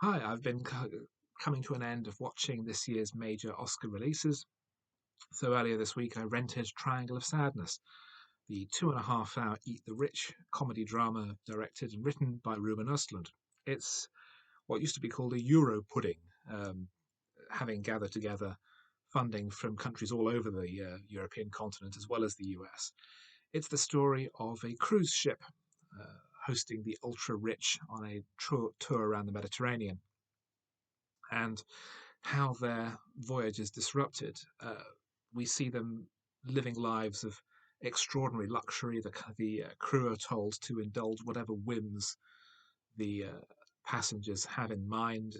Hi, I've been coming to an end of watching this year's major Oscar releases. So earlier this week, I rented Triangle of Sadness, the 2.5 hour Eat the Rich comedy drama directed and written by Ruben Östlund. It's what used to be called a Euro pudding, um, having gathered together funding from countries all over the European continent as well as the US. It's the story of a cruise ship uh, hosting the ultra rich on a tour around the Mediterranean, and how their voyage is disrupted. We see them living lives of extraordinary luxury. The crew are told to indulge whatever whims the passengers have in mind,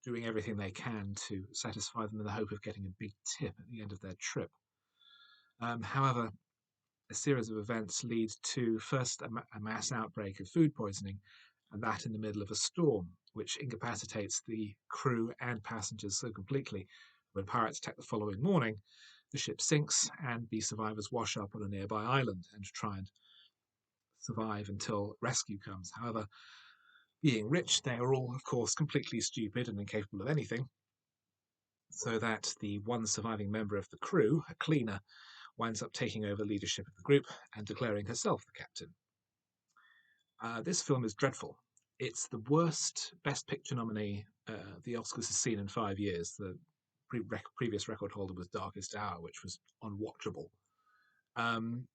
doing everything they can to satisfy them in the hope of getting a big tip at the end of their trip. However, a series of events lead to first a mass outbreak of food poisoning, and that in the middle of a storm, which incapacitates the crew and passengers so completely. When pirates attack the following morning, the ship sinks, and the survivors wash up on a nearby island and try and survive until rescue comes. However, being rich, they are all, of course, completely stupid and incapable of anything, so that the one surviving member of the crew, a cleaner, winds up taking over leadership of the group and declaring herself the captain. This film is dreadful. It's the worst Best Picture nominee the Oscars has seen in 5 years. The previous record holder was Darkest Hour, which was unwatchable. Um,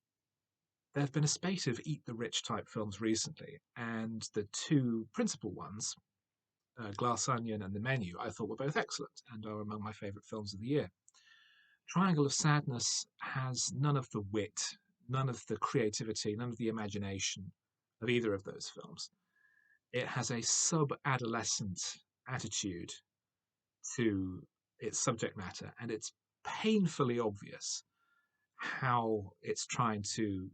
there have been a spate of Eat the Rich type films recently, and the two principal ones, Glass Onion and The Menu, I thought were both excellent and are among my favourite films of the year. Triangle of Sadness has none of the wit, none of the creativity, none of the imagination of either of those films. It has a sub-adolescent attitude to its subject matter, and it's painfully obvious how it's trying to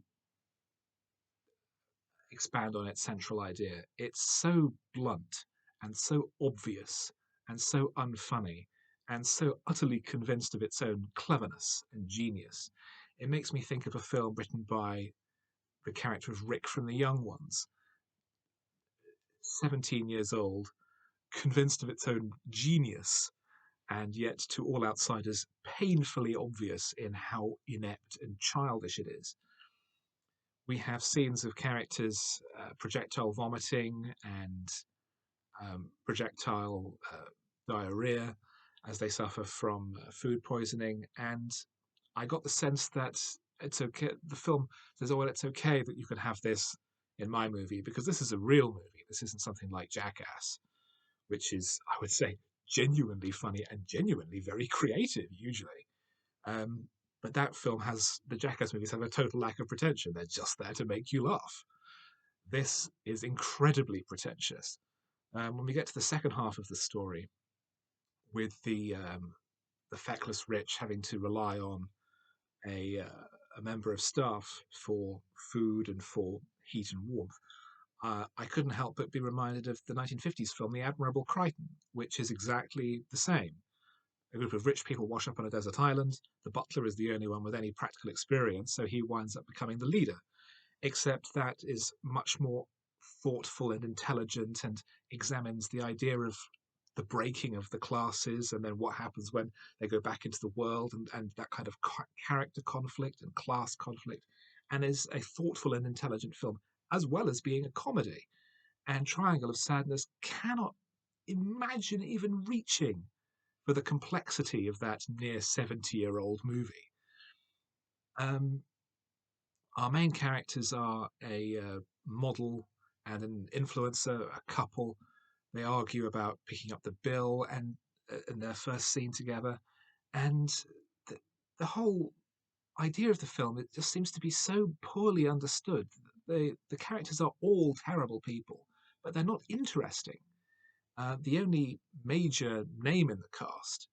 expand on its central idea. It's so blunt and so obvious and so unfunny and so utterly convinced of its own cleverness and genius. It makes me think of a film written by the character of Rick from The Young Ones, 17 years old, convinced of its own genius, and yet to all outsiders painfully obvious in how inept and childish it is. We have scenes of characters projectile vomiting and projectile diarrhea as they suffer from food poisoning. And I got the sense that it's okay. The film says, "Oh well, it's okay that you can have this in my movie because this is a real movie. This isn't something like Jackass, which is, I would say, genuinely funny and genuinely very creative usually." Um, but that film has the Jackass movies have a total lack of pretension. They're just there to make you laugh. This is incredibly pretentious. When we get to the second half of the story, with the feckless rich having to rely on a member of staff for food and for heat and warmth, I couldn't help but be reminded of the 1950s film The Admirable Crichton, which is exactly the same. A group of rich people wash up on a desert island. The butler is the only one with any practical experience, so he winds up becoming the leader. Except that is much more thoughtful and intelligent and examines the idea of the breaking of the classes and then what happens when they go back into the world, and that kind of character conflict and class conflict, and is a thoughtful and intelligent film as well as being a comedy. And Triangle of Sadness cannot imagine even reaching for the complexity of that near 70-year-old movie. Um, our main characters are a model and an influencer, a couple. They argue about picking up the bill and in their first scene together, and the, the whole idea of the film, it just seems to be so poorly understood. The characters are all terrible people, but they're not interesting. The only major name in the cast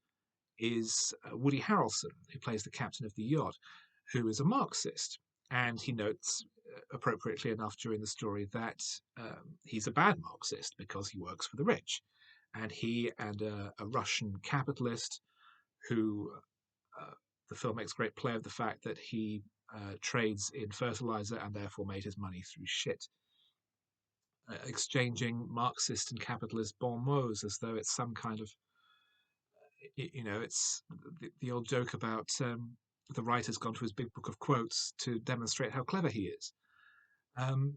is Woody Harrelson, who plays the captain of the yacht, who is a Marxist. And he notes, appropriately enough, during the story that he's a bad Marxist because he works for the rich. And he and a Russian capitalist who uh, the film makes great play of the fact that he trades in fertilizer and therefore made his money through shit. exchanging Marxist and capitalist bon mots as though it's some kind of, it's the old joke about the writer's gone to his big book of quotes to demonstrate how clever he is. Um,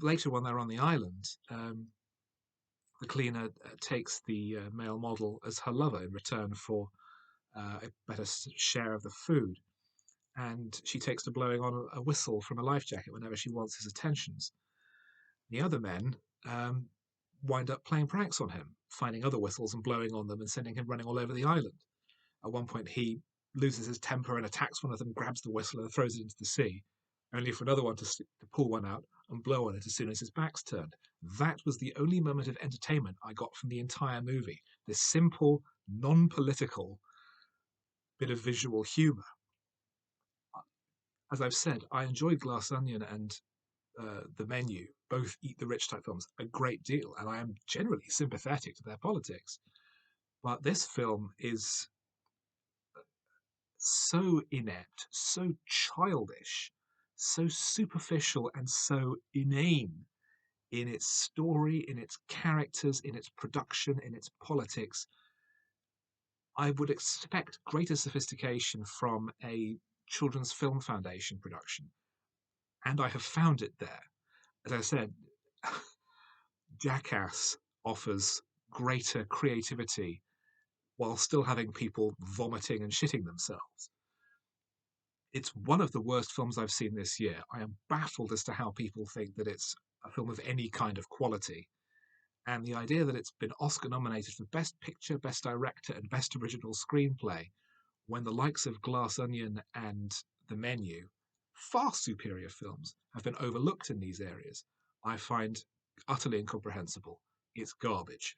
Later, when they're on the island, the cleaner takes the male model as her lover in return for a better share of the food. And she takes to blowing on a whistle from a life jacket whenever she wants his attentions. The other men um, wind up playing pranks on him, finding other whistles and blowing on them and sending him running all over the island. At one point, he loses his temper and attacks one of them, grabs the whistle and throws it into the sea, only for another one to pull one out and blow on it as soon as his back's turned. That was the only moment of entertainment I got from the entire movie. This simple, non-political bit of visual humour. As I've said, I enjoyed Glass Onion and The Menu, both Eat the Rich type films, a great deal, and I am generally sympathetic to their politics. But this film is so inept, so childish, so superficial, and so inane in its story, in its characters, in its production, in its politics. I would expect greater sophistication from a Children's Film Foundation production, and I have found it there. As I said, Jackass offers greater creativity while still having people vomiting and shitting themselves. It's one of the worst films I've seen this year. I am baffled as to how people think that it's a film of any kind of quality. And the idea that it's been Oscar nominated for Best Picture, Best Director, and Best Original Screenplay, when the likes of Glass Onion and The Menu, far superior films, have been overlooked in these areas, I find utterly incomprehensible. It's garbage.